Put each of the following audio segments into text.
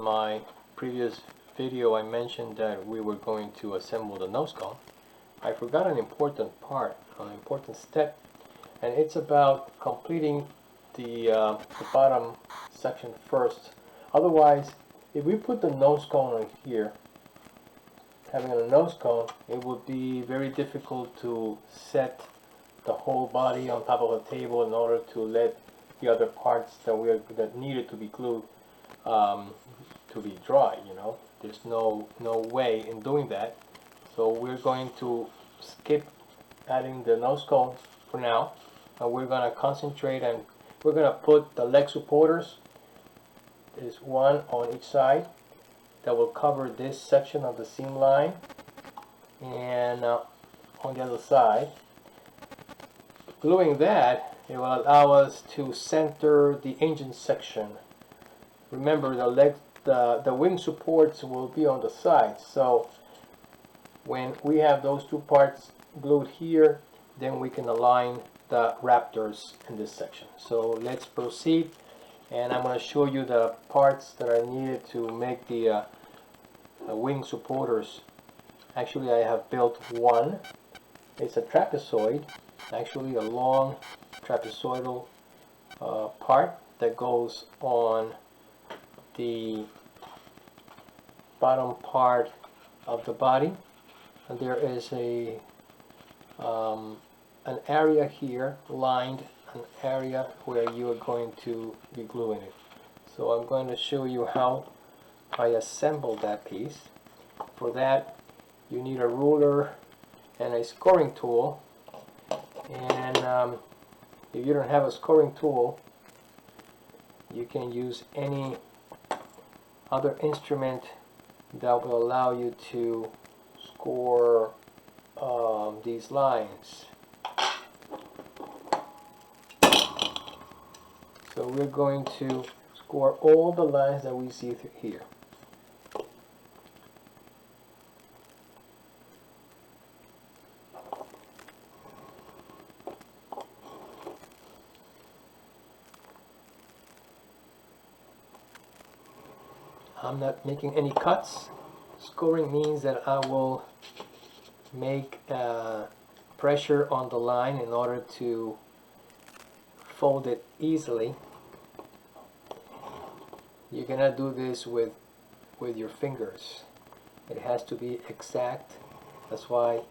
My previous video I mentioned that we were going to assemble the nose cone. I forgot an important part, an important step, and it's about completing the bottom section first. Otherwise, if we put the nose cone on here, having a nose cone, it would be very difficult to set the whole body on top of a table in order to let the other parts that needed to be glued to be dry. There's no way in doing that, so we're going to skip adding the nose cone for now, and we're going to concentrate, and we're going to put the leg supporters. There's one on each side that will cover this section of the seam line, and on the other side, gluing that, it will allow us to center the engine section. Remember, the wing supports will be on the sides, so when we have those two parts glued here, then we can align the Raptors in this section. So let's proceed, and I'm going to show you the parts that are needed to make the wing supporters. Actually, I have built one. It's a trapezoid, actually a long trapezoidal part that goes on the bottom part of the body, and there is an area here lined, an area where you are going to be gluing it. So I'm going to show you how I assemble that piece. For that, you need a ruler and a scoring tool, and if you don't have a scoring tool, you can use any other instrument that will allow you to score these lines. So we're going to score all the lines that we see here. I'm not making any cuts. Scoring means that I will make pressure on the line in order to fold it easily. You cannot do this with your fingers. It has to be exact. That's why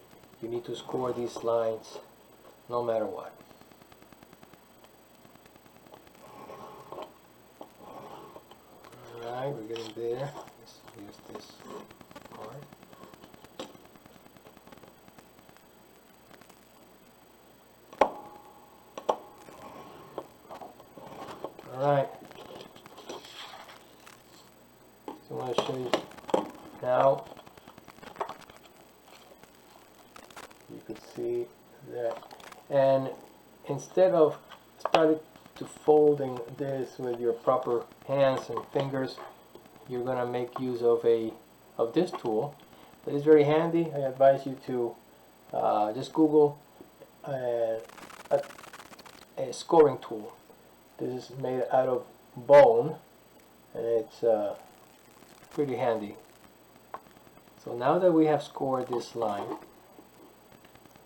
you need to score these lines no matter what. Alright, we're getting there. Let's use this part. Alright. So I want to show you now. You could see that. And instead of starting to folding this with your proper hands and fingers, you're going to make use of this tool that is very handy. I advise you to just Google a scoring tool. This is made out of bone, and it's pretty handy. So now that we have scored this line,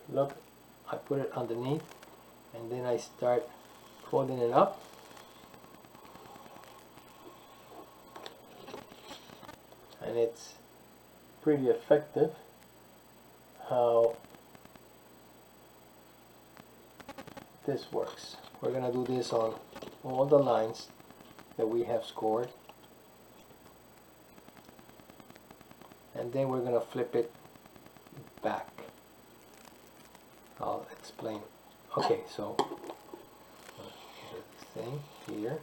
look, I put it underneath, and then I start folding it up. And it's pretty effective how this works. We're going to do this on all the lines that we have scored, and then we're going to flip it back. I'll explain. Okay, so this thing here,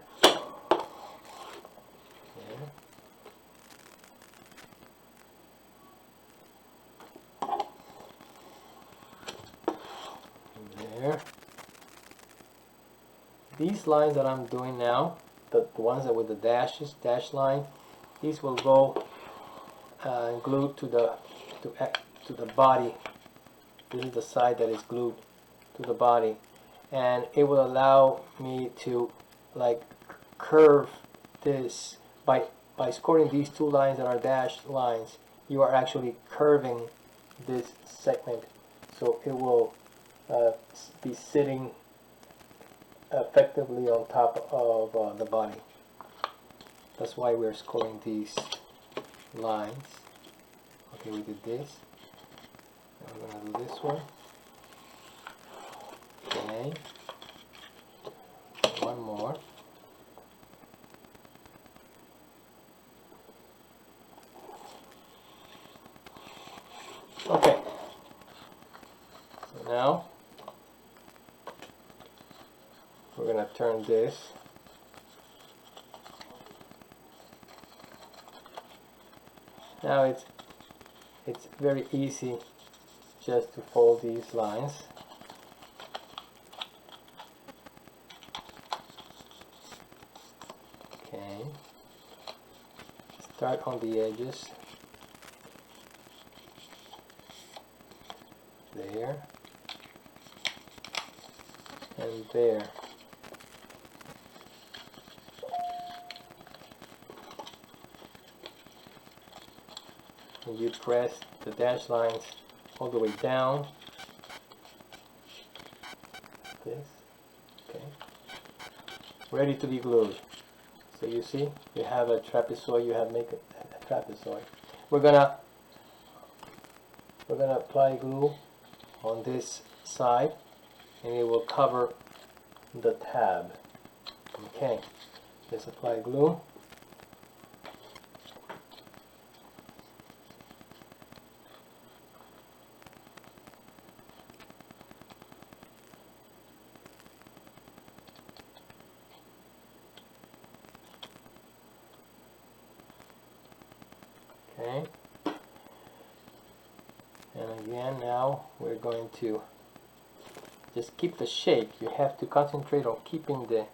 there. These lines that I'm doing now, the ones that with the dash line, these will go glued to the body. This is the side that is glued to the body, and it will allow me to like curve this by by scoring these two lines that are dashed lines, you are actually curving this segment, so it will be sitting effectively on top of the body. That's why we're scoring these lines. Okay, we did this. Now we're going to do this one. Okay. One more. Okay. So now we're going to turn this. Now it's very easy just to fold these lines. Okay. Start on the edges. There. And there. And you press the dash lines all the way down. This. Okay. Ready to be glued. So you see, you have a trapezoid, you have make a trapezoid. We're gonna apply glue on this side, and it will cover the tab. Okay, let's apply glue. Okay, and again now we're going to just keep the shape. You have to concentrate on keeping the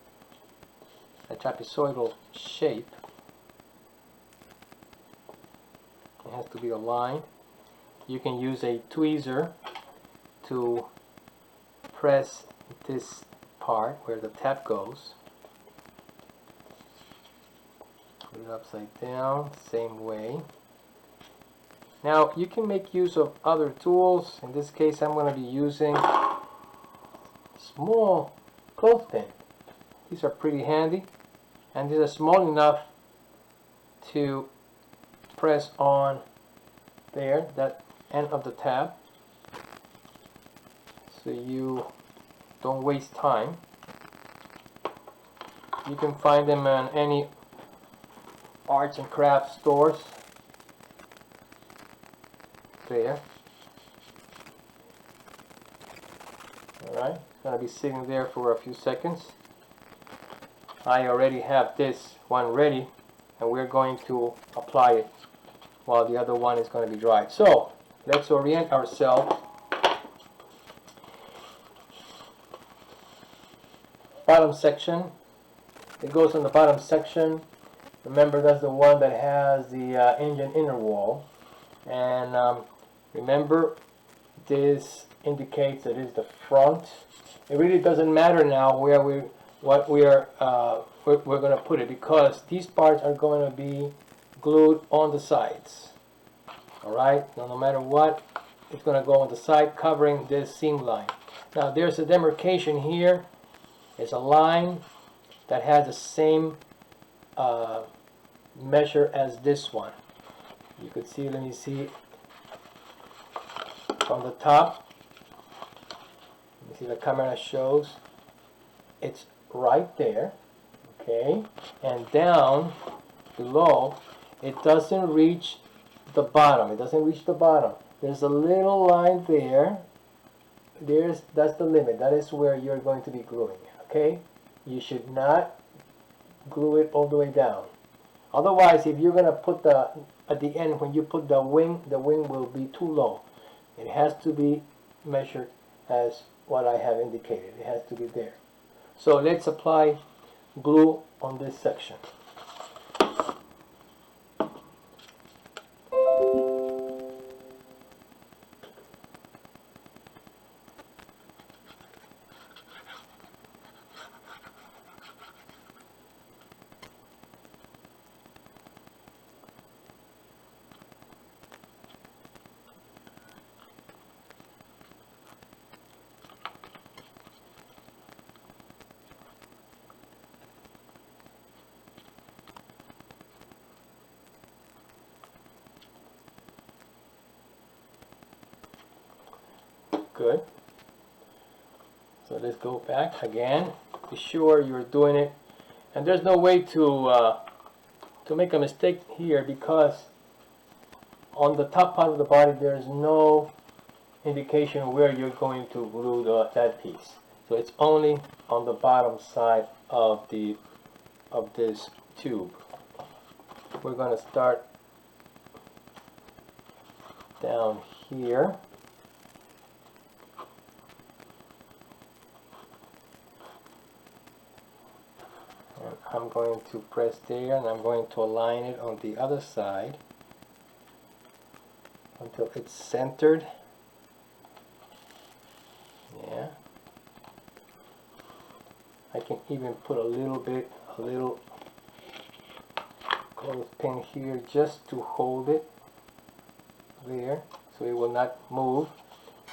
trapezoidal shape. It has to be aligned. You can use a tweezer to press this part where the tab goes. Put it upside down, same way. Now you can make use of other tools. In this case I'm going to be using small clothespin. These are pretty handy, and these are small enough to press on there, that end of the tab, so you don't waste time. You can find them in any arts and crafts stores. There. Alright, it's going to be sitting there for a few seconds. I already have this one ready, and we're going to apply it while the other one is going to be dry. So let's orient ourselves. Bottom section, it goes on the bottom section. Remember, that's the one that has the engine inner wall, and remember, this indicates that it's the front. It really doesn't matter now where we're going to put it, because these parts are going to be glued on the sides. Alright, now no matter what, it's going to go on the side covering this seam line. Now there's a demarcation here. It's a line that has the same measure as this one. You could see, let me see, from the top, let me see, the camera shows it's right there, okay, and down below it doesn't reach the bottom. It doesn't reach the bottom. There's a little line there. That's the limit. That is where you're going to be gluing, okay? You should not glue it all the way down. Otherwise, if you're going to put at the end, when you put the wing will be too low. It has to be measured as what I have indicated. It has to be there. So let's apply glue on this section. Good. So let's go back again. Be sure you're doing it. And there's no way to make a mistake here, because on the top part of the body there's no indication where you're going to glue that piece. So it's only on the bottom side of this tube. We're going to start down here. And I'm going to press there, and I'm going to align it on the other side until it's centered. Yeah. I can even put a little clothespin here just to hold it there, so it will not move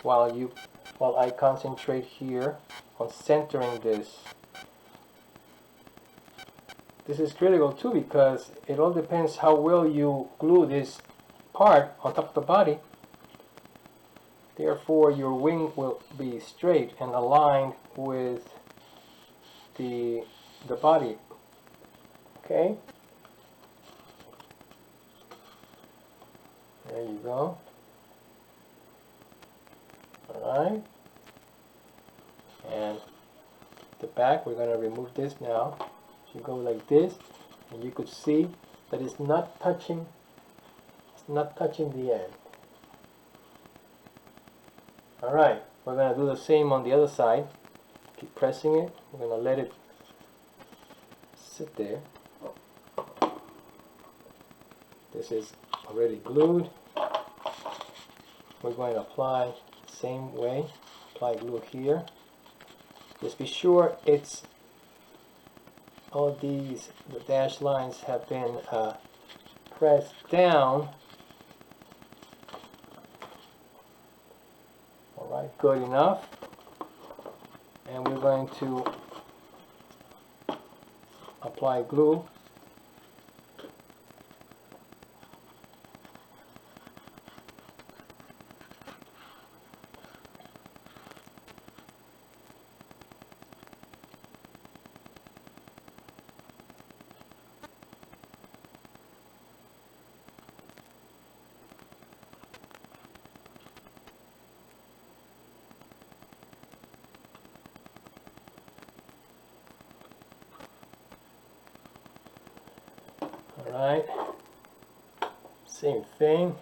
while I concentrate here on centering this. This is critical too, because it all depends how well you glue this part on top of the body. Therefore, your wing will be straight and aligned with the body. Okay? There you go. Alright. And the back, we're going to remove this now. You go like this, and you could see that it's not touching the end. Alright, we're going to do the same on the other side. Keep pressing it. We're going to let it sit there. This is already glued. We're going to apply the same way. Apply glue here. Just be sure it's all the dashed lines have been pressed down. Alright, good enough. And we're going to apply glue. Alright, same thing.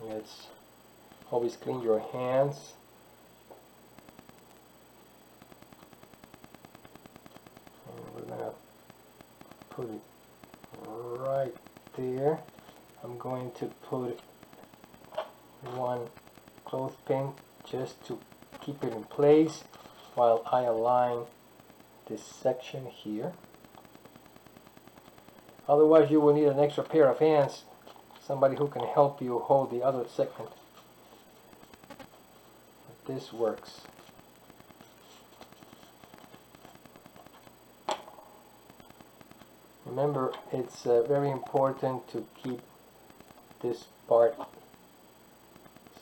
Let's always clean your hands. And we're going to put it right there. I'm going to put one clothespin just to keep it in place while I align this section here. Otherwise you will need an extra pair of hands, somebody who can help you hold the other segment. But this works. Remember, it's very important to keep this part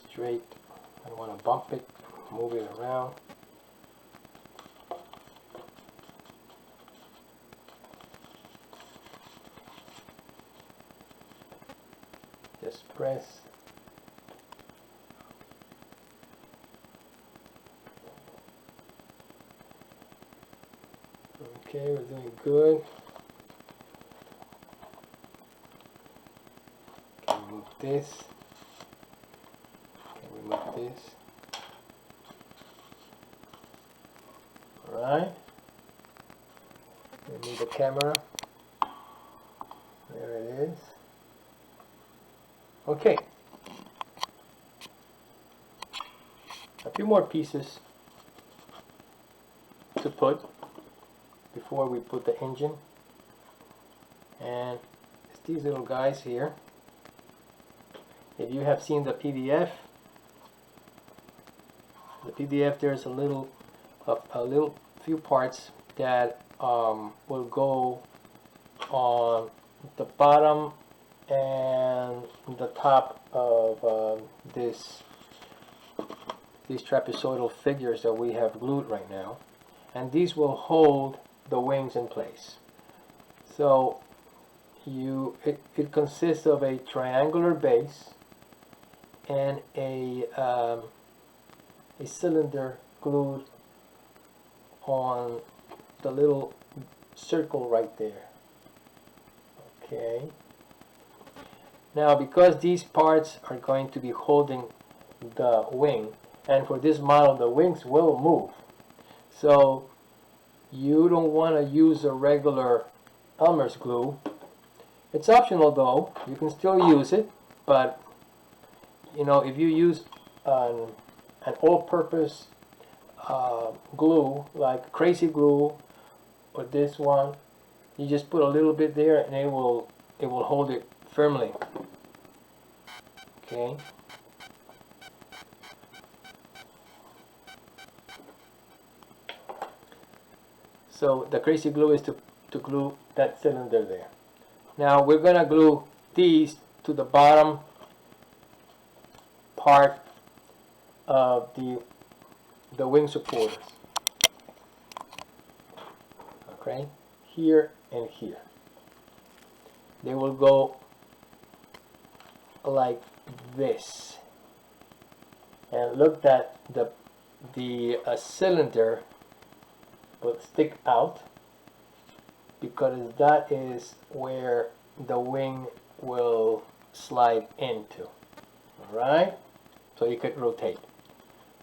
straight. I don't want to bump it, move it around. Just press. Okay, we're doing good. Okay, remove this. Okay, remove this. Alright. Remove the camera. There it is. Okay, a few more pieces to put before we put the engine, and it's these little guys here. If you have seen the PDF, there's a little few parts that will go on the bottom and the top of these trapezoidal figures that we have glued right now, and these will hold the wings in place. So it consists of a triangular base and a cylinder glued on the little circle right there. Okay. Now, because these parts are going to be holding the wing, and for this model the wings will move, so you don't want to use a regular Elmer's glue. It's optional though, you can still use it, but you know, if you use an all-purpose glue like Crazy Glue or this one, you just put a little bit there and it will hold it firmly. Okay. So the Crazy Glue is to glue that cylinder there. Now we're going to glue these to the bottom part of the wing supporters. Okay, here and here. They will go like this. And look that the cylinder will stick out, because that is where the wing will slide into. Alright? So you could rotate.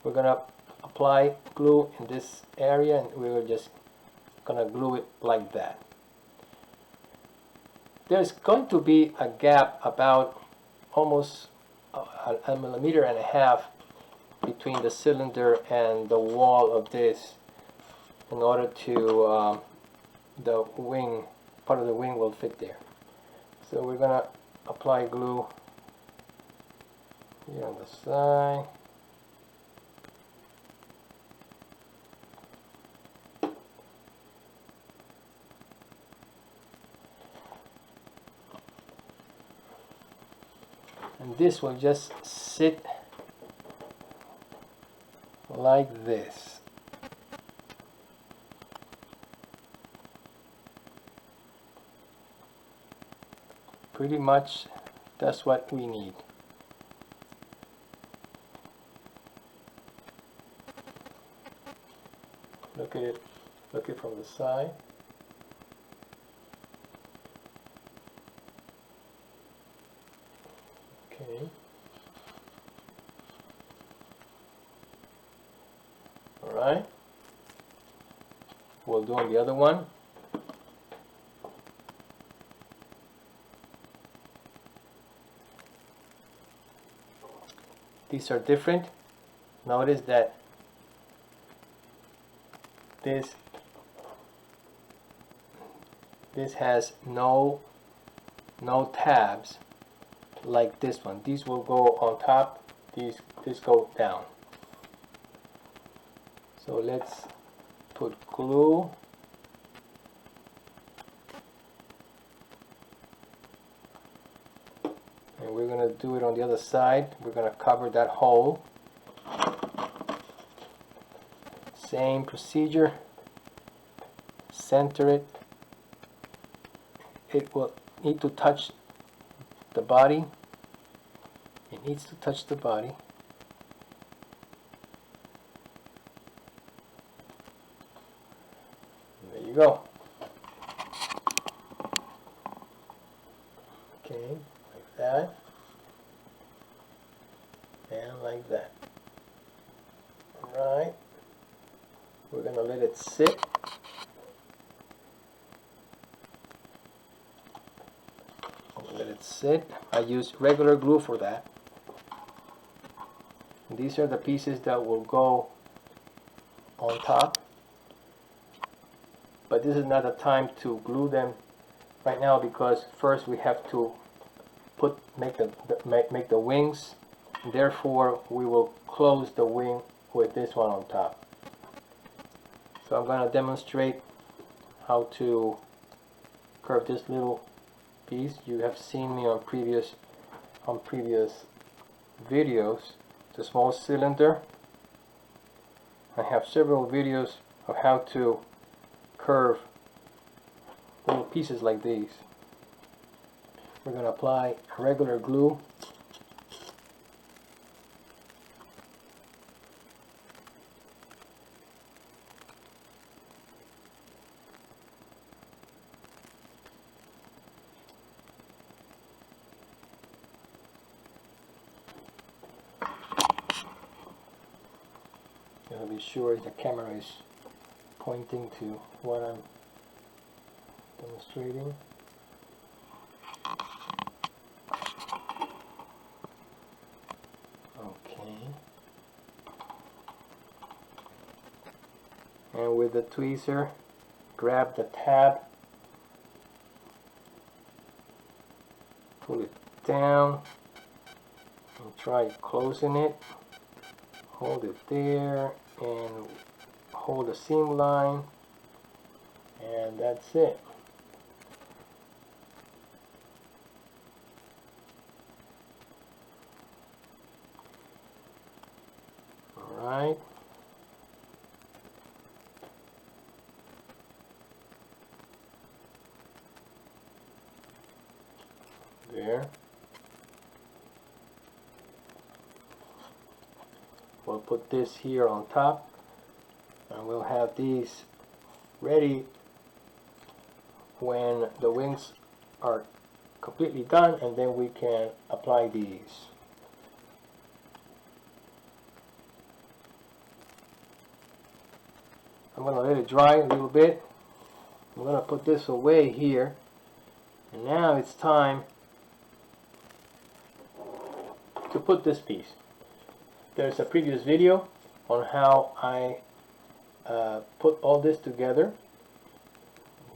We're going to apply glue in this area, and we're just going to glue it like that. There's going to be a gap about almost a millimeter and a half between the cylinder and the wall of this, in order to the wing, part of the wing will fit there. So we're going to apply glue here on the side. And this will just sit like this. Pretty much that's what we need. Look at it, look at it from the side. Okay. Alright. We'll do on the other one. These are different. Notice that this has no tabs like this one. These will go on top, these go down. So let's put glue. And we're going to do it on the other side. We're going to cover that hole. Same procedure. Center it. It will need to touch the body. It needs to touch the body. There you go. Okay, like that. And like that. Alright. We're going to let it sit. Let it sit. I use regular glue for that. And these are the pieces that will go on top. But this is not the time to glue them right now, because first we have to make the wings. Therefore, we will close the wing with this one on top. So I'm going to demonstrate how to curve this little piece. You have seen me on previous videos. It's a small cylinder. I have several videos of how to curve little pieces like these. We're going to apply regular glue. Gotta be sure the camera is pointing to what I'm demonstrating. Okay. And with the tweezer, grab the tab, pull it down, and try closing it. Hold it there and hold the seam line, and that's it. Alright. There. We'll put this here on top, and we'll have these ready when the wings are completely done, and then we can apply these. I'm going to let it dry a little bit. I'm going to put this away here, and now it's time to put this piece. There's a previous video on how I put all this together.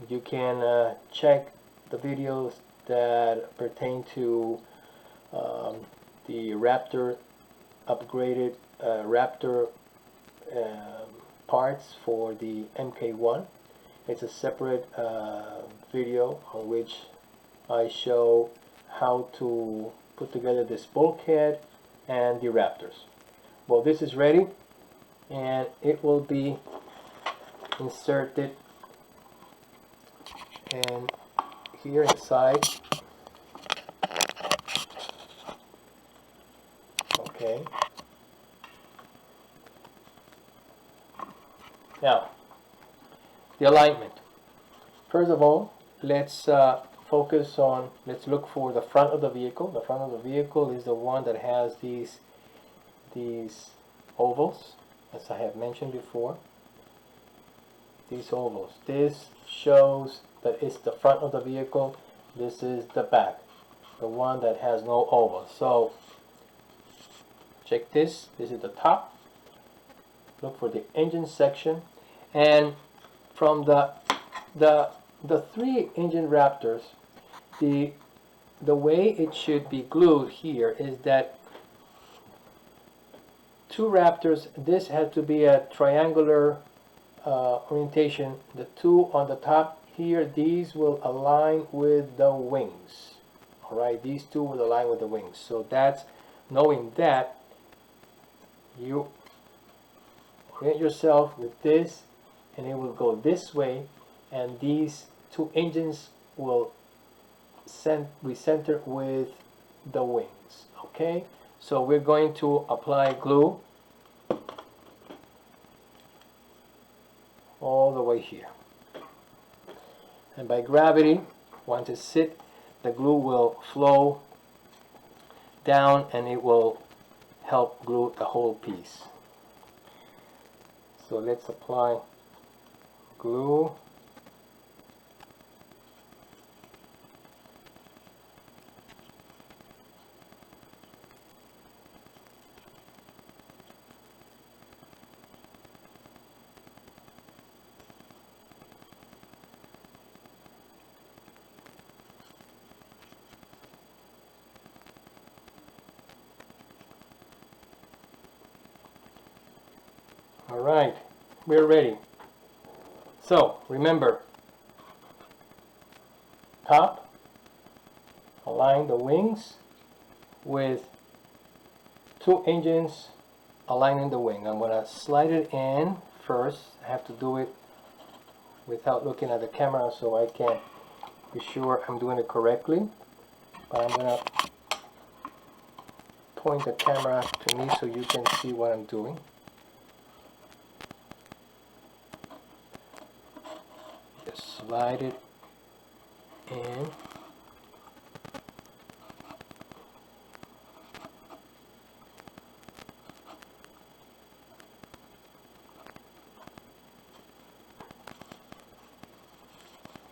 You can check the videos that pertain to the Raptor upgraded Raptor parts for the MK-1. It's a separate video on which I show how to put together this bulkhead and the Raptors. Well, this is ready, and it will be inserted and here inside. Okay. Now, the alignment. First of all, let's focus on, let's look for the front of the vehicle. The front of the vehicle is the one that has these ovals, as I have mentioned before. These ovals. This shows that it's the front of the vehicle. This is the back, the one that has no oval. So check this. This is the top. Look for the engine section, and from the three engine Raptors, the way it should be glued here is that two Raptors, this had to be a triangular orientation. The two on the top here, these will align with the wings. Alright, these two will align with the wings. So that's, knowing that, you orient yourself with this, and it will go this way, and these two engines will be centered with the wings. Okay, so we're going to apply glue all the way here, and by gravity, once it sits, the glue will flow down and it will help glue the whole piece. So let's apply glue. Alright, we're ready. So remember, top, align the wings with 2 engines aligning the wing. I'm going to slide it in first. I have to do it without looking at the camera so I can be sure I'm doing it correctly. But I'm going to point the camera to me so you can see what I'm doing. Just slide it in.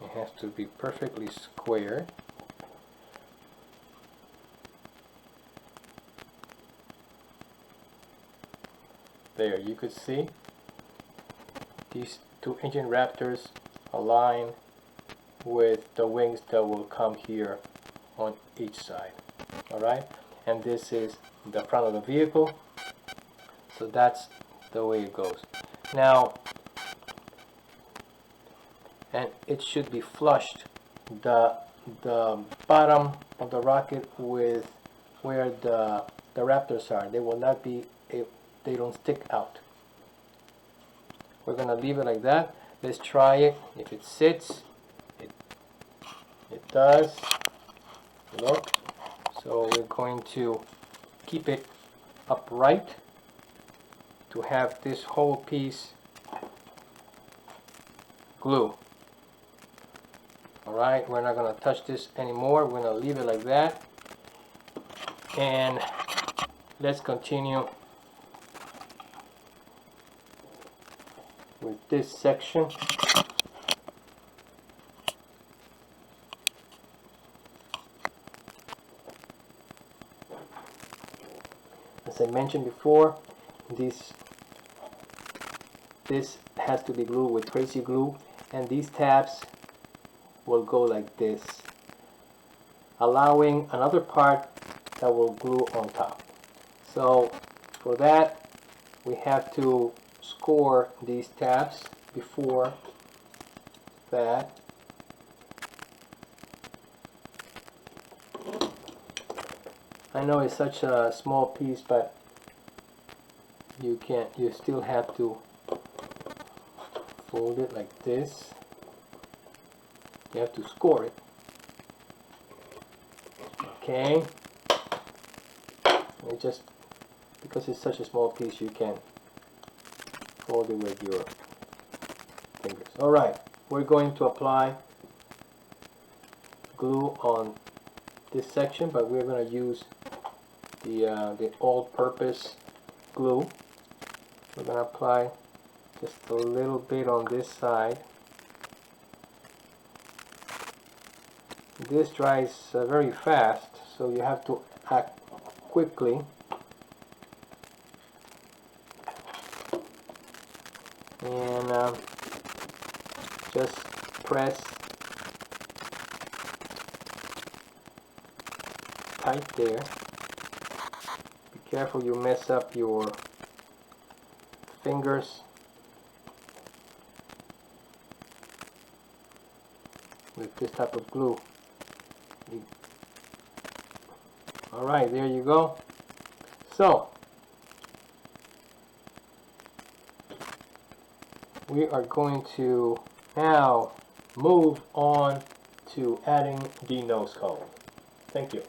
It has to be perfectly square. There, you could see these 2 engine Raptors align with the wings that will come here on each side. Alright, and this is the front of the vehicle, so that's the way it goes. Now, and it should be flushed, the bottom of the rocket with where the Raptors are. They will not be, if they don't stick out. We're gonna leave it like that. Let's try it. If it sits, it does. Look. So we're going to keep it upright to have this whole piece glue. Alright, we're not going to touch this anymore. We're going to leave it like that. And let's continue with this section. As I mentioned before, this has to be glued with crazy glue, and these tabs will go like this, allowing another part that will glue on top. So for that, we have to score these tabs before that. I know it's such a small piece, but you still have to fold it like this. You have to score it. Okay. It just, because it's such a small piece, you can fold it with your fingers. Alright, we're going to apply glue on this section, but we're going to use the all-purpose glue. We're going to apply just a little bit on this side. This dries very fast, so you have to act quickly. And just press tight there. Be careful you mess up your fingers with this type of glue. Alright, there you go. So we are going to now move on to adding the nose cone. Thank you.